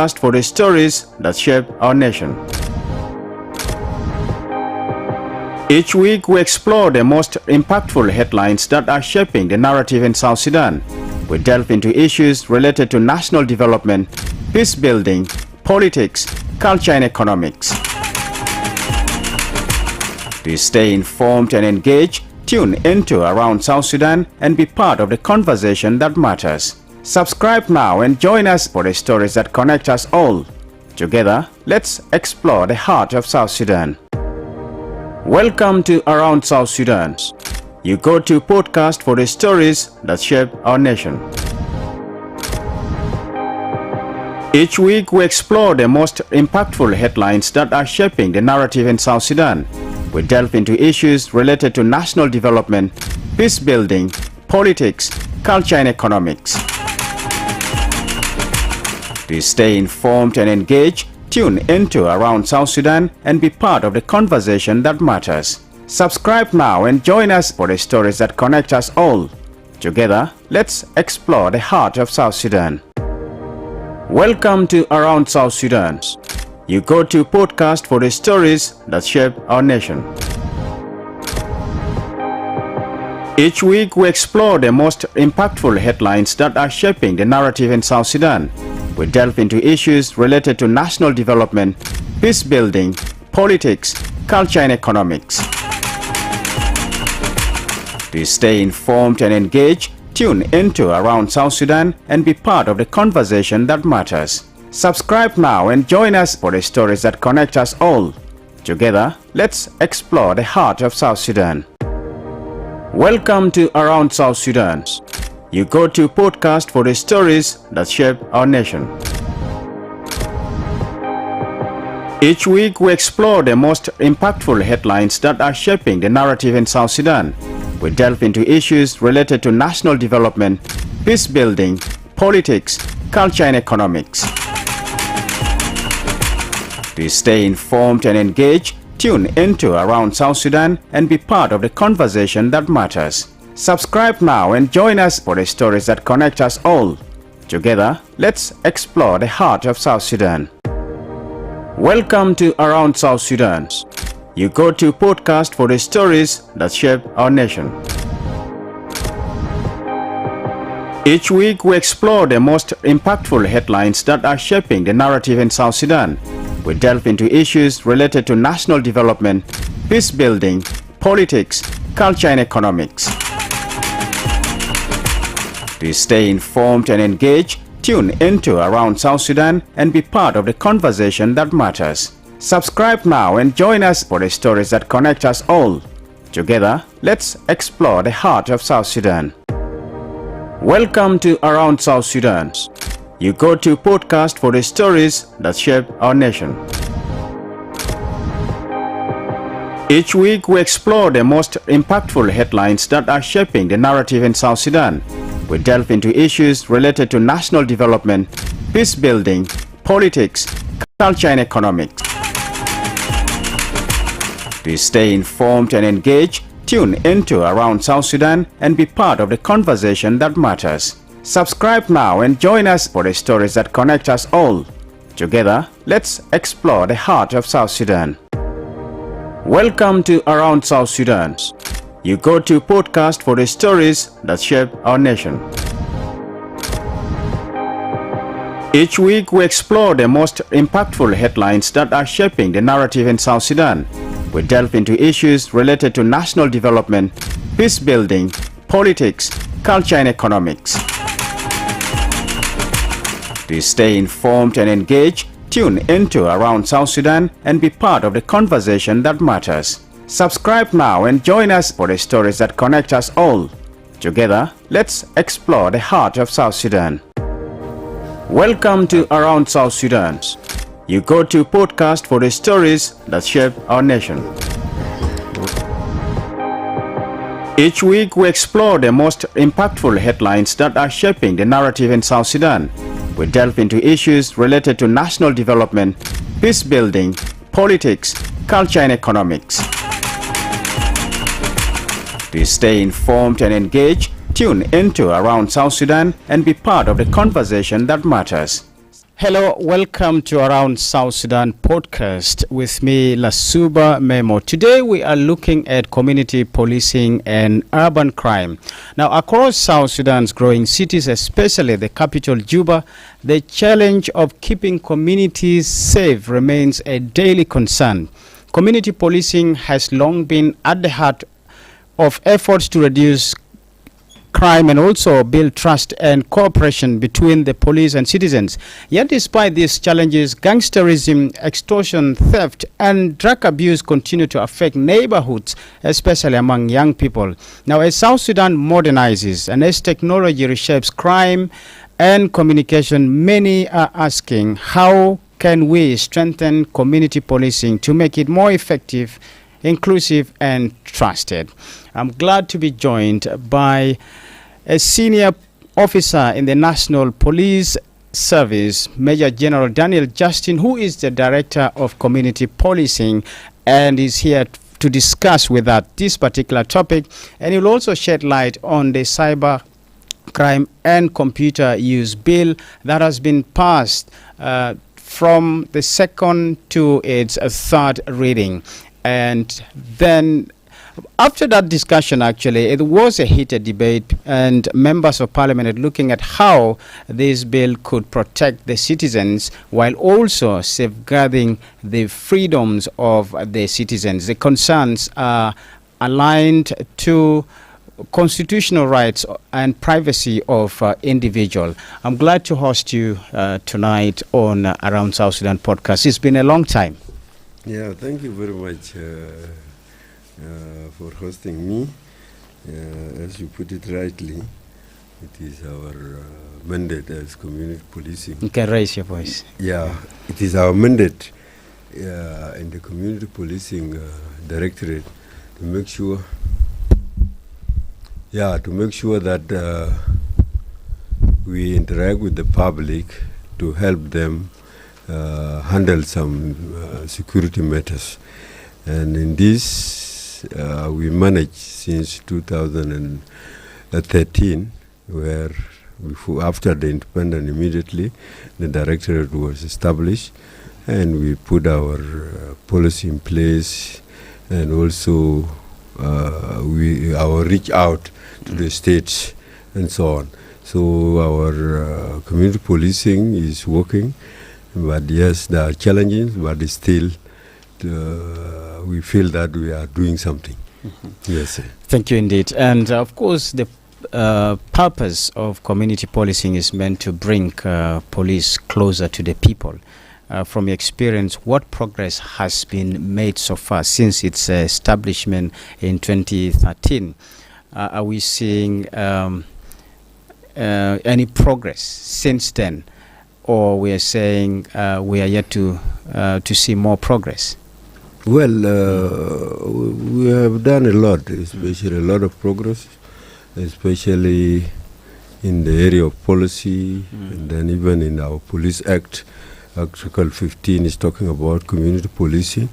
podcast for the stories that shape our nation. Each week we explore the most impactful headlines that are shaping the narrative in South Sudan. We delve into issues related to national development, peace building, politics, culture and economics. To stay informed and engaged, tune into Around South Sudan and be part of the conversation that matters. Subscribe now and join us for the stories that connect us all. Together, let's explore the heart of South Sudan. Welcome to Around South Sudan, your go-to podcast for the stories that shape our nation. Each week we explore the most impactful headlines that are shaping the narrative in South Sudan. We delve into issues related to national development, peace building, politics, culture and economics. To stay informed and engaged, tune into Around South Sudan and be part of the conversation that matters. Subscribe now and join us for the stories that connect us all. Together, let's explore the heart of South Sudan. Welcome to Around South Sudan, your go-to podcast for the stories that shape our nation. Each week we explore the most impactful headlines that are shaping the narrative in South Sudan. We delve into issues related to national development, peace building, politics, culture and economics. To stay informed and engaged, tune into Around South Sudan and be part of the conversation that matters. Subscribe now and join us for the stories that connect us all. Together, let's explore the heart of South Sudan. Welcome to Around South Sudan, your go-to podcast for the stories that shape our nation. Each week we explore the most impactful headlines that are shaping the narrative in South Sudan. We delve into issues related to national development, peace building, politics, culture and economics. To stay informed and engaged, tune into Around South Sudan and be part of the conversation that matters. Subscribe now and join us for the stories that connect us all. Together, let's explore the heart of South Sudan. Welcome to Around South Sudan, your go-to podcast for the stories that shape our nation. Each week we explore the most impactful headlines that are shaping the narrative in South Sudan. We delve into issues related to national development, peace building, politics, culture and economics. To stay informed and engaged, tune into Around South Sudan and be part of the conversation that matters. Subscribe now and join us for the stories that connect us all. Together, let's explore the heart of South Sudan. Welcome to Around South Sudan, your go-to podcast for the stories that shape our nation. Each week we explore the most impactful headlines that are shaping the narrative in South Sudan. We delve into issues related to national development, peace building, politics, culture and economics. To stay informed and engaged, tune into Around South Sudan and be part of the conversation that matters. Subscribe now and join us for the stories that connect us all. Together, let's explore the heart of South Sudan. Welcome to Around South Sudan, your go-to podcast for the stories that shape our nation. Each week we explore the most impactful headlines that are shaping the narrative in South Sudan. We delve into issues related to national development, peace building, politics, culture and economics. To stay informed and engaged, tune into Around South Sudan and be part of the conversation that matters. Subscribe now and join us for the stories that connect us all. Together, let's explore the heart of South Sudan. Welcome to Around South Sudan, your go-to podcast for the stories that shape our nation. Each week we explore the most impactful headlines that are shaping the narrative in South Sudan. We delve into issues related to national development, peace building, politics, culture and economics. To stay informed and engaged, tune into Around South Sudan and be part of the conversation that matters. Hello, welcome to Around South Sudan podcast with me, Lasuba Memo. Today we are looking at community policing and urban crime. Now, across South Sudan's growing cities, especially the capital Juba, the challenge of keeping communities safe remains a daily concern. Community policing has long been at the heart of efforts to reduce crime and also build trust and cooperation between the police and citizens. Yet despite these challenges, gangsterism, extortion, theft and drug abuse continue to affect neighborhoods, especially among young people. Now, as South Sudan modernizes and as technology reshapes crime and communication, many are asking, how can we strengthen community policing to make it more effective, inclusive and trusted? I'm glad to be joined by a senior officer in the National Police Service, Major General Daniel Justin, who is the Director of Community Policing and is here to discuss with us this particular topic. And he will also shed light on the cyber crime and computer use bill that has been passed from the second to its third reading. And then after that discussion, actually, it was a heated debate, and members of parliament are looking at how this bill could protect the citizens while also safeguarding the freedoms of the citizens. The concerns are aligned to constitutional rights and privacy of individual. I'm glad to host you tonight on Around South Sudan podcast. It's been a long time. Yeah, thank you very much for hosting me. As you put it rightly, it is our mandate as community policing. You can raise your voice. Yeah, it is our mandate in the community policing directorate to make sure that we interact with the public to help them handle some security matters. And in this, we managed since 2013, where after the independence immediately, the directorate was established, and we put our policy in place, and also our reach out to the states and so on. So our community policing is working, but yes, there are challenges, but still we feel that we are doing something. Mm-hmm. Yes. Thank you indeed. And of course, the purpose of community policing is meant to bring police closer to the people. From your experience, what progress has been made so far since its establishment in 2013? Are we seeing any progress since then? Or we are saying we are yet to see more progress? Well, we have done a lot, especially a lot of progress, especially in the area of policy, and then even in our Police Act. Article 15 is talking about community policing,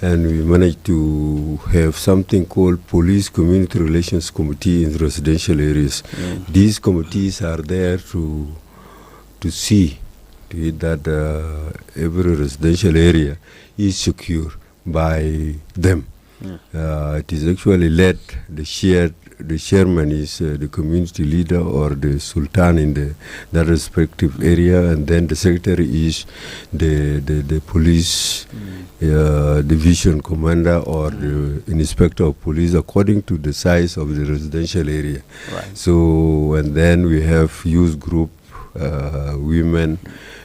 and we managed to have something called Police Community Relations Committee in residential areas. These committees are there to see to it that every residential area is secure by them. It is actually led, the chairman is the community leader or the sultan in that respective area, and then the secretary is the police division commander or the inspector of police according to the size of the residential area. Right. So, and then we have youth group, women,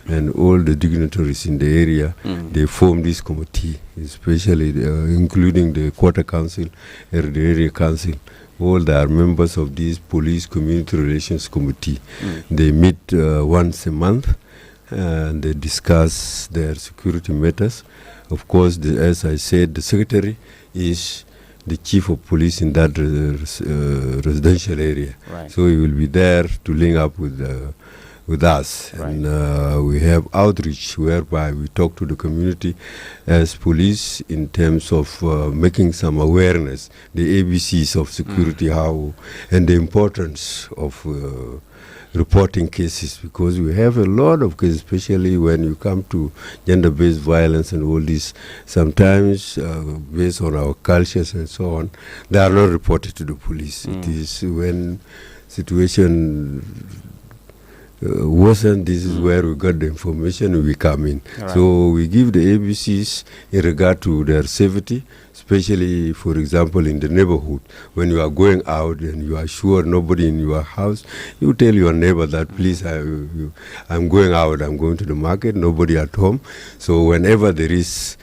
and all the dignitaries in the area. They form this committee, especially including the quarter council and the area council. All they are members of this police community relations committee. They meet once a month and they discuss their security matters. Of course, as I said, the secretary is the chief of police in that residential area. Right. So he will be there to link up with us. Right. And we have outreach whereby we talk to the community as police in terms of making some awareness, the ABCs of security, how, and the importance of reporting cases, because we have a lot of cases, especially when you come to gender-based violence and all this. Sometimes, based on our cultures and so on, they are not reported to the police. It is when situation worsen, this is where we got the information and we come in. Right. So we give the ABCs in regard to their safety, especially, for example, in the neighborhood. When you are going out and you are sure nobody in your house, you tell your neighbor that, please, I'm going out, I'm going to the market, nobody at home. So whenever there is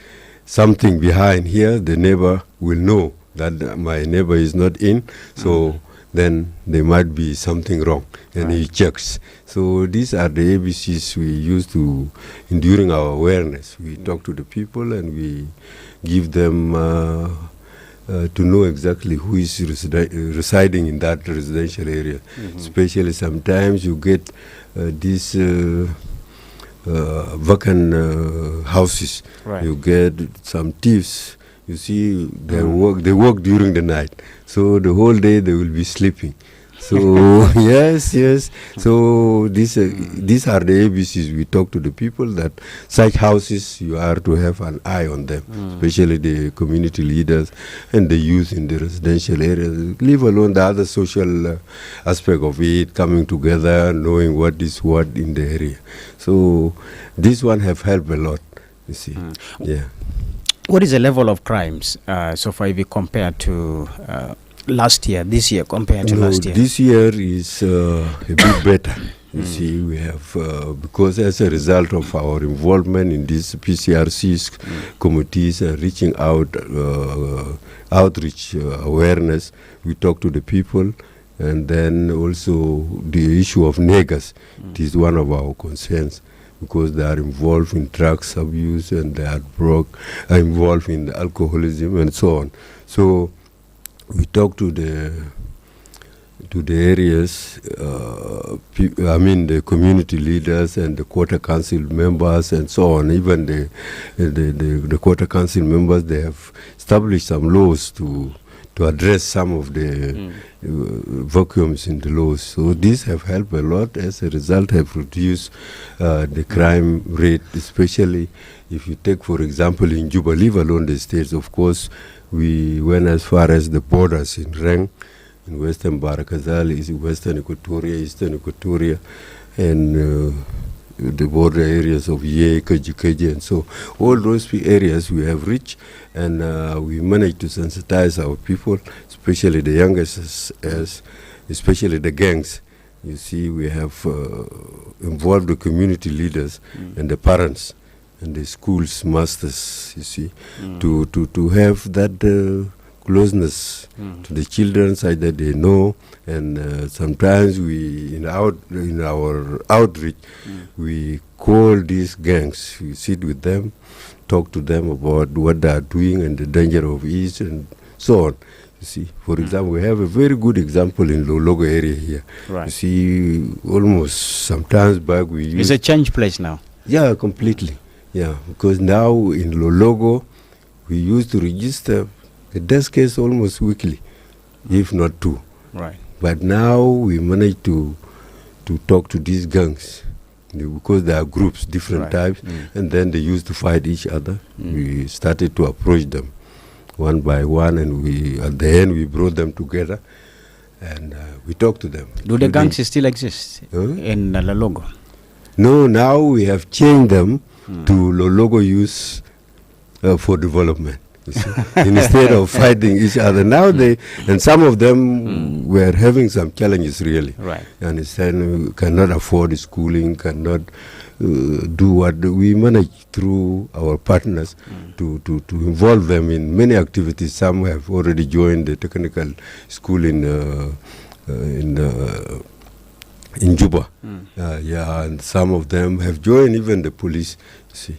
something behind here, the neighbor will know that my neighbor is not in. So then there might be something wrong, and he checks. So these are the ABCs we use during our awareness. We talk to the people and we give them to know exactly who is residing in that residential area. Especially sometimes you get these vacant houses. Right. You get some thieves. You see, they work during the night. So the whole day they will be sleeping. So yes. So these are the ABCs. We talk to the people that such houses, you are to have an eye on them, especially the community leaders and the youth in the residential areas. Leave alone the other social aspect of it, coming together, knowing what is what in the area. So this one have helped a lot. You see, yeah. What is the level of crimes so far if you compare to this year compared to last year? This year is a bit better. You see, we have, because as a result of our involvement in these PCRCs committees and reaching out, outreach awareness, we talk to the people, and then also the issue of neggers. It is one of our concerns, because they are involved in drugs abuse and they are involved in alcoholism and so on. So we talk to the areas, the community leaders and the quarter council members and so on. Even the quarter council members, they have established some laws to address some of the vacuums in the laws. So these have helped a lot. As a result, have reduced the crime rate, especially if you take, for example, in Juba, leave alone the states. Of course, we went as far as the borders in Reng, in Western Barakazal, Western Equatoria, Eastern Equatoria, and the border areas of Ye, Kaji, and so all those areas we have reached, and we managed to sensitize our people, especially the youngest, especially the gangs. You see, we have involved the community leaders and the parents and the schools masters, you see, to have that closeness to the children, so that they know. And sometimes we, in our outreach, we call these gangs. We sit with them, talk to them about what they are doing and the danger of it, and so on. You see, for example, we have a very good example in Lologo area here. Right. You see, almost sometimes back we used... It's a change place now. Yeah, completely. Yeah, because now in Lologo, we used to register a death case almost weekly, if not two. Right. But now we manage to talk to these gangs, because there are groups, different types, and then they used to fight each other. We started to approach them one by one, and at the end we brought them together, and we talked to them. Do the gangs still exist in Lologo? No, now we have changed them to Lologo use for development. Instead of fighting each other. Now and some of them were having some challenges, really. Right. You understand, cannot afford schooling, cannot do what we manage through our partners to involve them in many activities. Some have already joined the technical school in Juba. And some of them have joined even the police, see.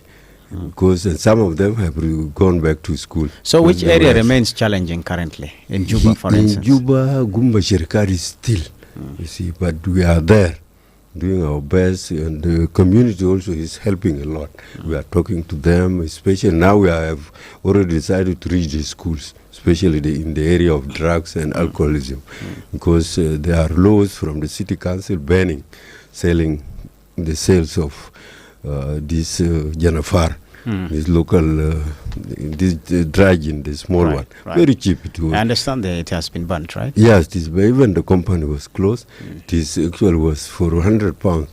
Because some of them have gone back to school. So which area remains challenging currently? In Juba, for instance? In Juba, Gumba Shirikari is still, you see, but we are there doing our best, and the community also is helping a lot. We are talking to them, especially now we have already decided to reach the schools, especially in the area of drugs and alcoholism, because there are laws from the city council banning selling the sales of this Janafar, this local, this Dragin, the small one, very cheap. It was. I understand that it has been burnt, right? Yes, even the company was closed. This actually was for £100.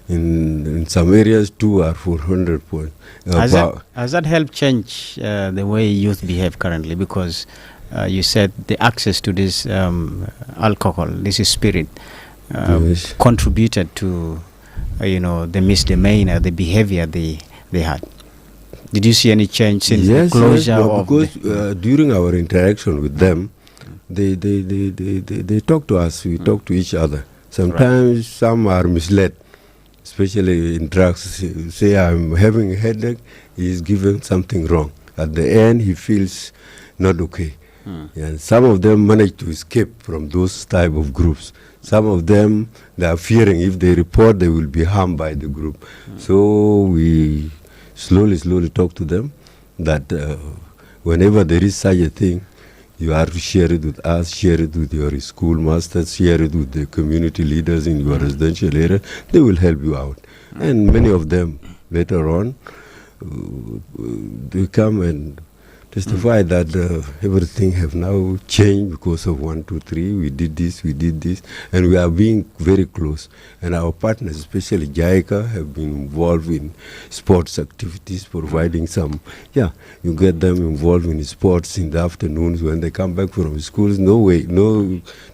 In some areas, 2 or 400 points. Has that helped change the way youth behave currently? Because you said the access to this alcohol, this is spirit, yes, contributed to the misdemeanor, the behavior they had. Did you see any change since the closure? Yes, because during our interaction with them, they talk to us. We talk to each other. Sometimes some are misled, especially in drugs. Say I'm having a headache, he is given something wrong. At the end, he feels not okay. And some of them manage to escape from those type of groups. Some of them, they are fearing if they report, they will be harmed by the group. So we slowly talk to them that whenever there is such a thing, you have to share it with us, share it with your school masters, share it with the community leaders in your residential area. They will help you out. And many of them later on, they come and testify that everything have now changed because of 1, 2, 3. We did this, and we are being very close. And our partners, especially JICA, have been involved in sports activities, providing some. Yeah, you get them involved in sports in the afternoons when they come back from schools. No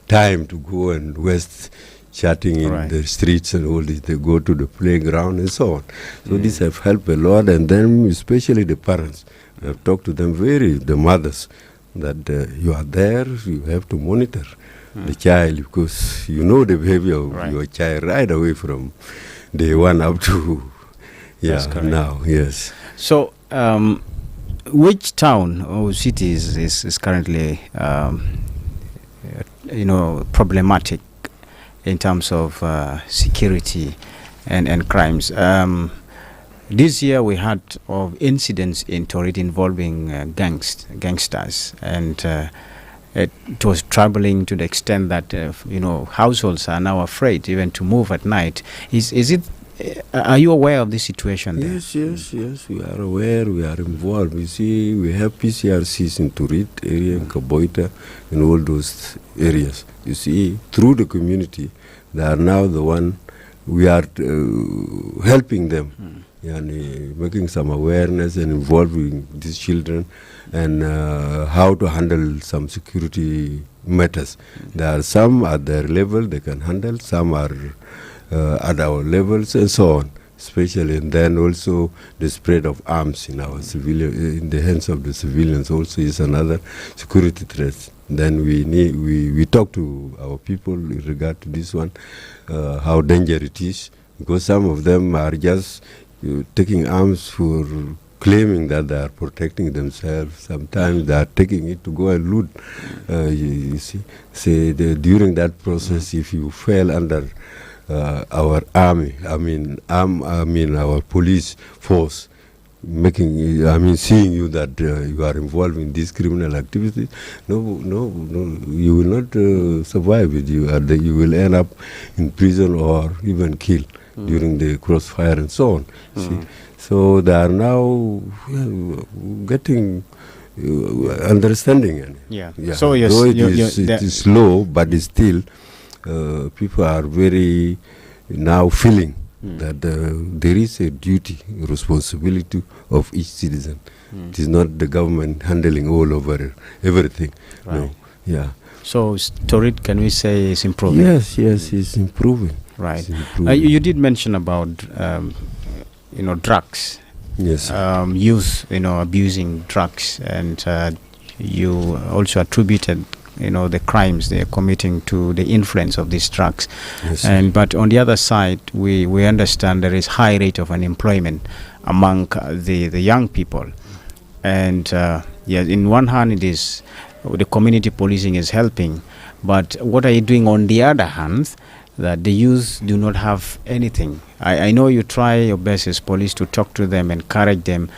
time to go and waste chatting in the streets and all this. They go to the playground and so on. So this have helped a lot, and then especially the parents. I've talked to them, the mothers, that you are there, you have to monitor the child, because you know the behavior of your child right away from day one up to now. Yes. So, which town or city is currently, problematic in terms of security and crimes? This year we had of incidents in Torit involving gangsters, and it was troubling to the extent that households are now afraid even to move at night. Is it? Are you aware of this situation there? Yes. We are aware. We are involved. You see, we have PCRCs in Torit area, in Kaboita, in all those areas. You see, through the community, they are now the one. We are helping them. Making some awareness and involving these children, and how to handle some security matters. There are some at their level they can handle, some are at our levels, and so on. Especially, and then also the spread of arms in our in the hands of the civilians also is another security threat. Then we talk to our people in regard to this one, how dangerous it is, because some of them are just taking arms for claiming that they are protecting themselves. Sometimes they are taking it to go and loot. You see, during that process, if you fell under our army, our police force, seeing you that you are involved in this criminal activity, no, you will not survive it. You will end up in prison or even killed during the crossfire and so on. See? So they are now getting understanding. Yeah. So it is slow, but it's still people are very now feeling that there is a duty, responsibility of each citizen. It is not the government handling all over everything. Right. No. Yeah. So Torit, can we say, is improving? Yes, it's improving. Right. You did mention about drugs. Yes. Youth, abusing drugs, and you also attributed, the crimes they are committing to the influence of these drugs. Yes. But on the other side, we understand there is high rate of unemployment among the young people, and in one hand it is the community policing is helping, but what are you doing on the other hand that the youth do not have anything? I know you try your best as police to talk to them, encourage them,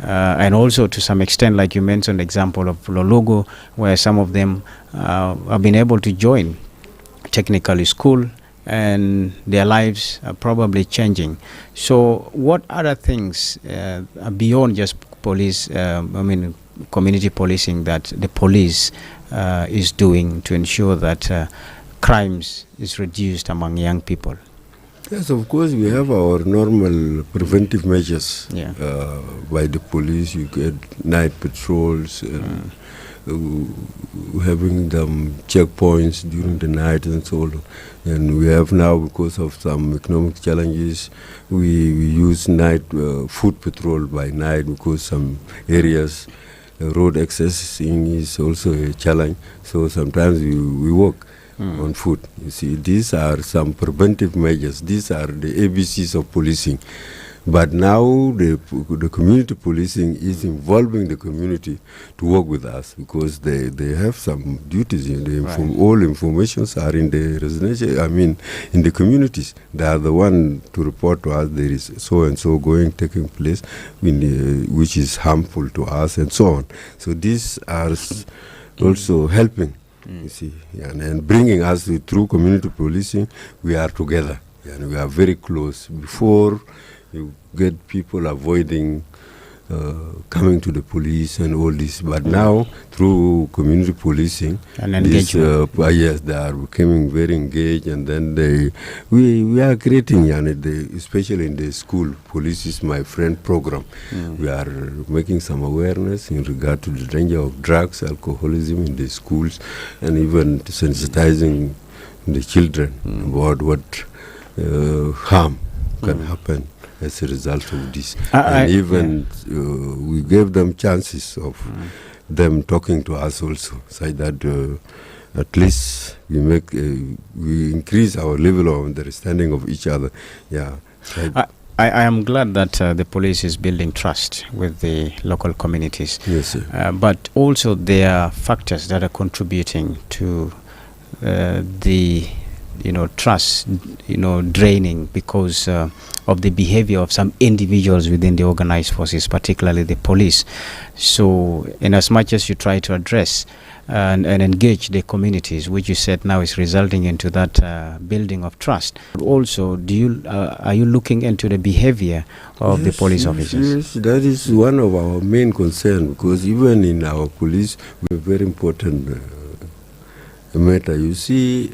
and also to some extent, like you mentioned, example of Lologo, where some of them have been able to join technical school and their lives are probably changing. So what other things beyond just police, community policing, that the police is doing to ensure that crimes is reduced among young people? Yes, of course, we have our normal preventive measures by the police. You get night patrols, having them checkpoints during the night and so on. And we have now, because of some economic challenges, we use night food patrol by night, because some areas road accessing is also a challenge. So sometimes we walk on foot. You see, these are some preventive measures. These are the ABCs of policing. But now the community policing is involving the community to work with us, because they have some duties. All informations are in the residential, in the communities. They are the one to report to us there is so and so taking place, which is harmful to us and so on. So these are also helping. You see, and bringing us through community policing. We are together, and we are very close. Before, you get people avoiding coming to the police and all this, but now through community policing and engagement, yes, they are becoming very engaged, and then we are creating, especially in the school, Police is My Friend program. We are making some awareness in regard to the danger of drugs, alcoholism in the schools, and even sensitizing the children about what harm can happen as a result of this. We gave them chances of them talking to us also, so that at least we increase our level of understanding of each other. I am glad that the police is building trust with the local communities. Yes, sir. But also there are factors that are contributing to the trust, draining because of the behavior of some individuals within the organized forces, particularly the police. So in as much as you try to address and engage the communities, which you said now is resulting into that building of trust, also are you looking into the behavior of the police officers? Yes, that is one of our main concerns, because even in our police, we have very important matter. You see,